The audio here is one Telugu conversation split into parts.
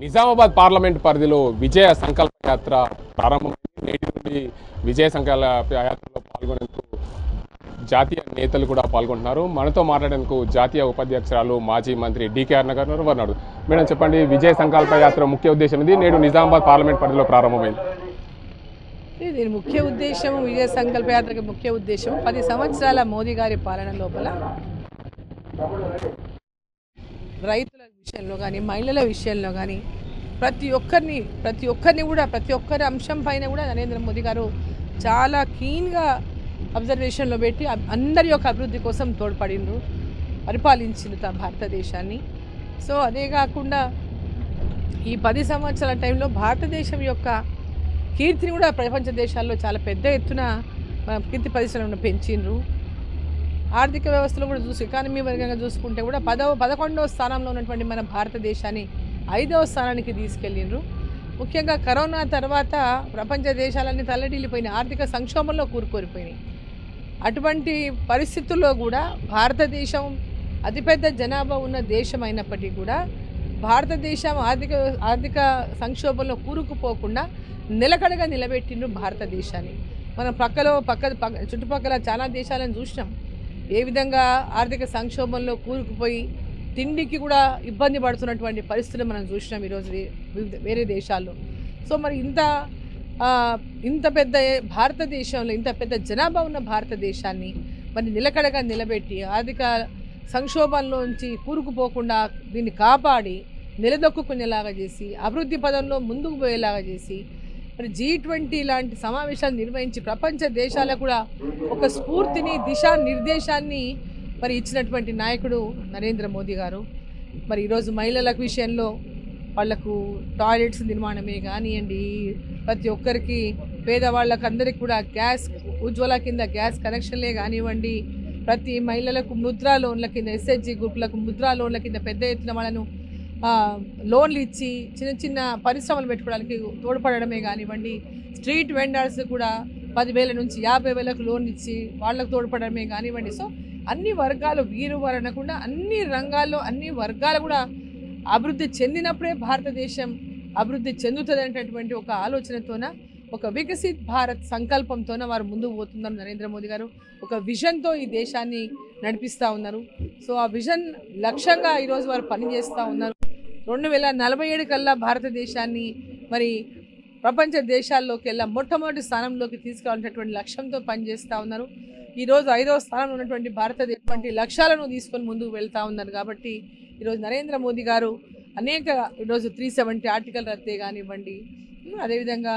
నిజామాబాద్ పార్లమెంట్ పరిధిలో విజయ సంకల్ప యాత్ర ప్రారంభమైంది. నేటి నుండి విజయ సంకల్ప యాత్రలో పాల్గొనేందుకు జాతీయ నేతలు కూడా పాల్గొంటున్నారు. మనతో మాట్లాడేందుకు జాతీయ ఉపాధ్యక్షురాలు మాజీ మంత్రి డికేఆర్ నగర్ వారు. మేడం చెప్పండి, విజయ సంకల్ప యాత్ర ముఖ్య ఉద్దేశం ఇది నేడు నిజామాబాద్ పార్లమెంట్ పరిధిలో ప్రారంభమైంది. దీని ముఖ్య ఉద్దేశం, విజయ సంకల్ప యాత్రకి ముఖ్య ఉద్దేశం 10 సంవత్సరాల మోదీ గారి పాలన లోపల రైతుల విషయంలో కానీ, మహిళల విషయంలో కానీ ప్రతి ఒక్కరి అంశం పైన కూడా నరేంద్ర మోదీ గారు చాలా క్లీన్గా అబ్జర్వేషన్లో పెట్టి అందరి యొక్క అభివృద్ధి కోసం తోడ్పడిండ్రు, పరిపాలించింది భారతదేశాన్ని. సో అదే కాకుండా ఈ 10 సంవత్సరాల టైంలో భారతదేశం యొక్క కీర్తిని కూడా ప్రపంచ దేశాల్లో చాలా పెద్ద ఎత్తున కీర్తి పరిశ్రమను పెంచిండ్రు. ఆర్థిక వ్యవస్థలో కూడా ఎకానమీ వర్గంగా చూసుకుంటే కూడా 11వ స్థానంలో ఉన్నటువంటి మన భారతదేశాన్ని 5వ స్థానానికి తీసుకెళ్ళిండ్రు. ముఖ్యంగా కరోనా తర్వాత ప్రపంచ దేశాలన్నీ తల్లడిల్లిపోయినాయి, ఆర్థిక సంక్షోభంలో కూరుకోరిపోయినాయి. అటువంటి పరిస్థితుల్లో కూడా భారతదేశం అతిపెద్ద జనాభా ఉన్న దేశం అయినప్పటికీ కూడా భారతదేశం ఆర్థిక సంక్షోభంలో కూరుకుపోకుండా నిలకడగా నిలబెట్టిండ్రు భారతదేశాన్ని. మనం చుట్టుపక్కల చాలా దేశాలను చూసినాం, ఏ విధంగా ఆర్థిక సంక్షోభంలో కూరుకుపోయి తిండికి కూడా ఇబ్బంది పడుతున్నటువంటి పరిస్థితులు మనం చూసినాం ఈరోజు వేరే దేశాల్లో. సో మరి ఇంత పెద్ద భారతదేశంలో ఇంత పెద్ద జనాభా ఉన్న భారతదేశాన్ని మరి నిలకడగా నిలబెట్టి ఆర్థిక సంక్షోభంలోంచి కూరుకుపోకుండా దీన్ని కాపాడి నిలదొక్కుకునేలాగా చేసి అభివృద్ధి పదంలో ముందుకు పోయేలాగా చేసి మరి G20 లాంటి సమావేశాలు నిర్వహించి ప్రపంచ దేశాలకు కూడా ఒక స్ఫూర్తిని, దిశానిర్దేశాన్ని మరి ఇచ్చినటువంటి నాయకుడు నరేంద్ర మోదీ గారు. మరి ఈరోజు మహిళల విషయంలో వాళ్లకు టాయిలెట్స్ నిర్మాణమే కానివ్వండి, ప్రతి ఒక్కరికి పేదవాళ్ళకు అందరికీ కూడా గ్యాస్ ఉజ్వల కింద గ్యాస్ కనెక్షన్లే కానివ్వండి, ప్రతి మహిళలకు ముద్రా లోన్ల కింద SHG గ్రూపులకు ముద్రా లోన్ల కింద పెద్ద ఎత్తున వాళ్ళను లోన్లు ఇచ్చి చిన్న పరిశ్రమలు పెట్టుకోవడానికి తోడ్పడమే కానివ్వండి, స్ట్రీట్ వెండర్స్ కూడా 10,000 నుంచి 50,000కు లోన్ ఇచ్చి వాళ్ళకు తోడ్పడమే కానివ్వండి. సో అన్ని వర్గాలు వీరు అనకుండా అన్ని రంగాల్లో అన్ని వర్గాలు కూడా అభివృద్ధి చెందినప్పుడే భారతదేశం అభివృద్ధి చెందుతుంది అనేటటువంటి ఒక ఆలోచనతోన, ఒక వికసిత్ భారత్ సంకల్పంతోన వారు ముందుకు పోతున్నారు. నరేంద్ర మోదీ గారు ఒక విజన్తో ఈ దేశాన్ని నడిపిస్తూ ఉన్నారు. సో ఆ విజన్ లక్ష్యంగా ఈరోజు వారు పనిచేస్తూ ఉన్నారు. 2047 కల్లా భారతదేశాన్ని మరి ప్రపంచ దేశాల్లోకి వెళ్ళా మొట్టమొదటి స్థానంలోకి తీసుకురావాలనేటువంటి లక్ష్యంతో పనిచేస్తూ ఉన్నారు. ఈరోజు 5వ స్థానంలో ఉన్నటువంటి భారతదేశం లక్ష్యాలను తీసుకొని ముందుకు వెళ్తూ ఉన్నారు. కాబట్టి ఈరోజు నరేంద్ర మోదీ గారు ఈరోజు 370 ఆర్టికల్ రద్దే కానివ్వండి, అదేవిధంగా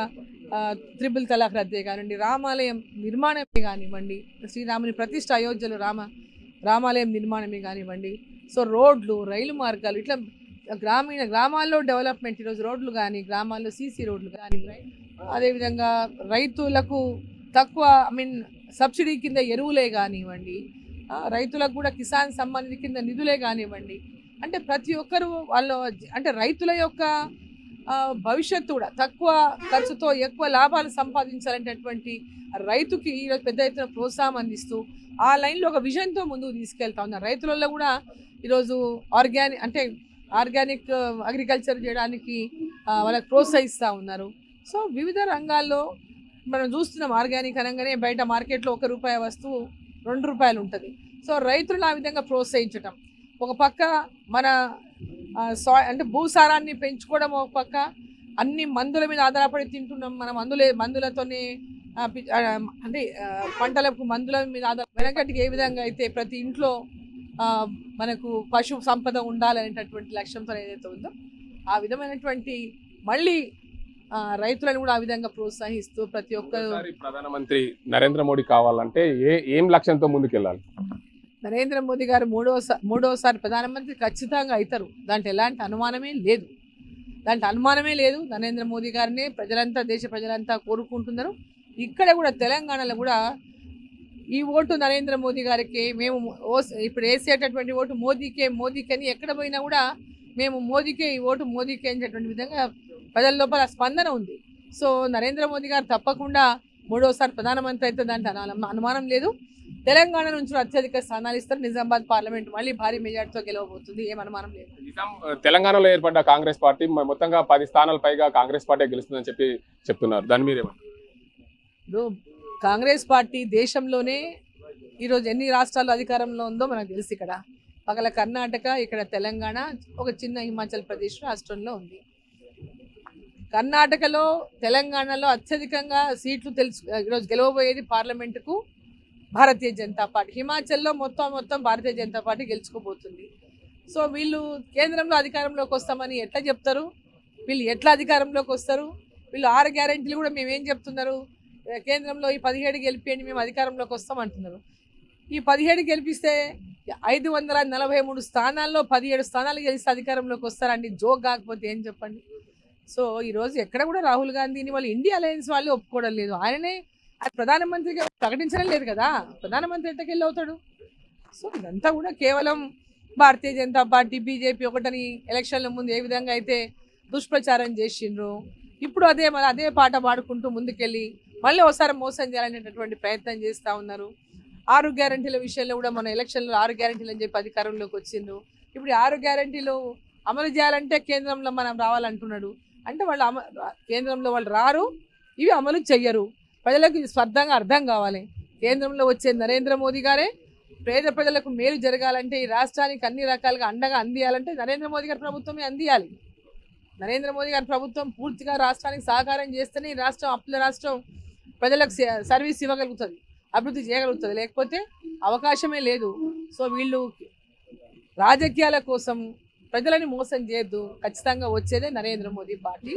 3 తలాక్ రద్దే కానివ్వండి, రామాలయం నిర్మాణమే కానివ్వండి, శ్రీరాముని ప్రతిష్ఠ అయోధ్యలో రామాలయం నిర్మాణమే కానివ్వండి, సో రోడ్లు, రైలు మార్గాలు, ఇట్లా గ్రామాల్లో డెవలప్మెంట్, ఈరోజు రోడ్లు కానీ గ్రామాల్లో CC రోడ్లు కానీ, అదేవిధంగా రైతులకు తక్కువ సబ్సిడీ కింద ఎరువులే కానివ్వండి, రైతులకు కూడా కిసాన్ సమ్మాన్ నిధి కింద నిధులే కానివ్వండి, అంటే ప్రతి ఒక్కరు రైతుల యొక్క భవిష్యత్తు కూడా తక్కువ ఖర్చుతో ఎక్కువ లాభాలు సంపాదించాలనేటటువంటి రైతుకి ఈరోజు పెద్ద ఎత్తున ప్రోత్సాహం అందిస్తూ ఆ లైన్లో ఒక విజన్తో ముందుకు తీసుకెళ్తా ఉన్నారు. రైతులలో కూడా ఈరోజు ఆర్గానిక్ అగ్రికల్చర్ చేయడానికి వాళ్ళకి ప్రోత్సహిస్తూ ఉన్నారు. సో వివిధ రంగాల్లో మనం చూస్తున్నాం, ఆర్గానిక్ అనగానే బయట మార్కెట్లో ₹1 వస్తువు ₹2 ఉంటుంది. సో రైతులను ఆ విధంగా ప్రోత్సహించటం ఒక పక్క, మన భూసారాన్ని పెంచుకోవడం ఒక పక్క, అన్ని మందుల మీద ఆధారపడి తింటున్నాం మనం, మందులతోనే పంటలకు మందుల మీద వెనకటికి ఏ విధంగా అయితే ప్రతి ఇంట్లో మనకు పశు సంపద ఉండాలనేటటువంటి లక్ష్యంతో ఏదైతే ఉందో ఆ విధమైనటువంటి మళ్ళీ రైతులను కూడా ఆ విధంగా ప్రోత్సహిస్తూ ప్రతి ఒక్కరు ప్రధానమంత్రి నరేంద్ర మోడీ కావాలంటే ఏం లక్ష్యంతో ముందుకెళ్ళాలి? నరేంద్ర మోదీ గారు మూడోసారి ప్రధానమంత్రి ఖచ్చితంగా అవుతారు, దాంట్లో ఎలాంటి అనుమానమే లేదు. నరేంద్ర మోదీ గారిని దేశ ప్రజలంతా కోరుకుంటున్నారు. ఇక్కడ కూడా తెలంగాణలో కూడా ఈ ఓటు నరేంద్ర మోదీ గారికి మేము ఇప్పుడు వేసేటటువంటి ఓటు మోదీకే అని ఎక్కడ పోయినా కూడా మేము మోదీకే, ఈ ఓటు మోదీకే అనేటటువంటి విధంగా ప్రజల లోపల స్పందన ఉంది. సో నరేంద్ర మోదీ గారు తప్పకుండా మూడోసారి ప్రధానమంత్రి అయితే దాంట్లో అనుమానం లేదు. తెలంగాణ నుంచి అత్యధిక స్థానాలు ఇస్తారు. నిజామాబాద్ పార్లమెంట్ మళ్ళీ భారీ మెజార్టీతో గెలవబోతుంది, ఏం అనుమానం లేదు. తెలంగాణలో ఏర్పడ్డ కాంగ్రెస్ పార్టీ మొత్తంగా 10 స్థానాల పైగా కాంగ్రెస్ పార్టీ గెలుస్తుందని చెప్తున్నారు. దాని మీరేమంటారు? కాంగ్రెస్ పార్టీ దేశంలోనే ఈరోజు ఎన్ని రాష్ట్రాల్లో అధికారంలో ఉందో మనకు తెలుసు. ఇక్కడ పక్కల కర్ణాటక, ఇక్కడ తెలంగాణ, ఒక చిన్న హిమాచల్ ప్రదేశ్ రాష్ట్రంలో ఉంది. కర్ణాటకలో తెలంగాణలో అత్యధికంగా సీట్లు ఈరోజు గెలవబోయేది పార్లమెంటుకు భారతీయ జనతా పార్టీ. హిమాచల్లో మొత్తం భారతీయ జనతా పార్టీ గెలుచుకోబోతుంది. సో వీళ్ళు కేంద్రంలో అధికారంలోకి వస్తామని ఎట్లా చెప్తారు? వీళ్ళు ఎట్లా అధికారంలోకి వస్తారు? వీళ్ళు 6 గ్యారెంటీలు కూడా మేమేం చెప్తున్నారు, కేంద్రంలో ఈ 17 గెలిపేయండి మేము అధికారంలోకి వస్తామంటున్నారు. ఈ 17 గెలిపిస్తే 543 స్థానాల్లో 17 స్థానాలు గెలిస్తే అధికారంలోకి వస్తారండి. జోక్ కాకపోతే ఏం చెప్పండి. సో ఈరోజు ఎక్కడ కూడా రాహుల్ గాంధీని వాళ్ళు ఇండియా అలయన్స్ వాళ్ళు ఒప్పుకోవడం లేదు. ఆయననే ప్రధానమంత్రిగా ప్రకటించడం లేదు కదా, ప్రధానమంత్రి ఎట్టకెళ్ళి అవుతాడు? సో ఇదంతా కూడా కేవలం భారతీయ జనతా పార్టీ బీజేపీ ఒకటని ఎలక్షన్ల ముందు ఏ విధంగా అయితే దుష్ప్రచారం చేసిండ్రు, ఇప్పుడు అదే పాట పాడుకుంటూ ముందుకెళ్ళి మళ్ళీ ఒకసారి మోసం చేయాలనేటటువంటి ప్రయత్నం చేస్తూ ఉన్నారు. 6 గ్యారెంటీల విషయంలో కూడా మన ఎలక్షన్లో 6 గ్యారెంటీలు అని చెప్పి అధికారంలోకి వచ్చిండ్రు. ఇప్పుడు 6 గ్యారెంటీలు అమలు చేయాలంటే కేంద్రంలో మనం రావాలంటున్నాడు. అంటే వాళ్ళు కేంద్రంలో వాళ్ళు రారు, ఇవి అమలు చెయ్యరు. ప్రజలకు ఇది స్పష్టంగా అర్థం కావాలి. కేంద్రంలో వచ్చే నరేంద్ర మోదీ గారే పేద ప్రజలకు మేలు జరగాలంటే, ఈ రాష్ట్రానికి అన్ని రకాలుగా అండగా అందియాలంటే నరేంద్ర మోదీ గారి ప్రభుత్వమే అందియాలి. నరేంద్ర మోదీ గారి ప్రభుత్వం పూర్తిగా రాష్ట్రానికి సహకారం చేస్తేనే ఈ రాష్ట్రం అప్పుల రాష్ట్రం ప్రజలకు సర్వీస్ ఇవ్వగలుగుతుంది, అభివృద్ధి చేయగలుగుతుంది. లేకపోతే అవకాశమే లేదు. సో వీళ్ళు రాజకీయాల కోసం ప్రజలని మోసం చేయొద్దు. ఖచ్చితంగా వచ్చేదే నరేంద్ర మోదీ పార్టీ,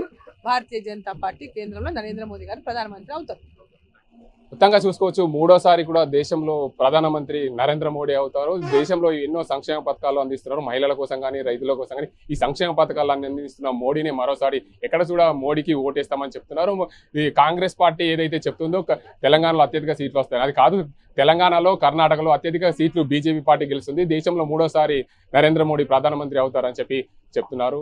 భారతీయ జనతా పార్టీ. కేంద్రంలో నరేంద్ర మోదీ గారు ప్రధానమంత్రి అవుతారు. మొత్తంగా చూసుకోవచ్చు, 3వసారి కూడా దేశంలో ప్రధానమంత్రి నరేంద్ర మోడీ అవుతారు. దేశంలో ఎన్నో సంక్షేమ పథకాలు అందిస్తున్నారు, మహిళల కోసం కానీ రైతుల కోసం కానీ. ఈ సంక్షేమ పథకాలను అందిస్తున్న మోడీని మరోసారి ఎక్కడ కూడా మోడీకి ఓటేస్తామని చెప్తున్నారు. ఈ కాంగ్రెస్ పార్టీ ఏదైతే చెప్తుందో తెలంగాణలో అత్యధిక సీట్లు వస్తాయి, అది కాదు. తెలంగాణలో కర్ణాటకలో అత్యధిక సీట్లు బీజేపీ పార్టీ గెలుస్తుంది. దేశంలో 3వసారి నరేంద్ర మోడీ ప్రధానమంత్రి అవుతారని చెప్తున్నారు.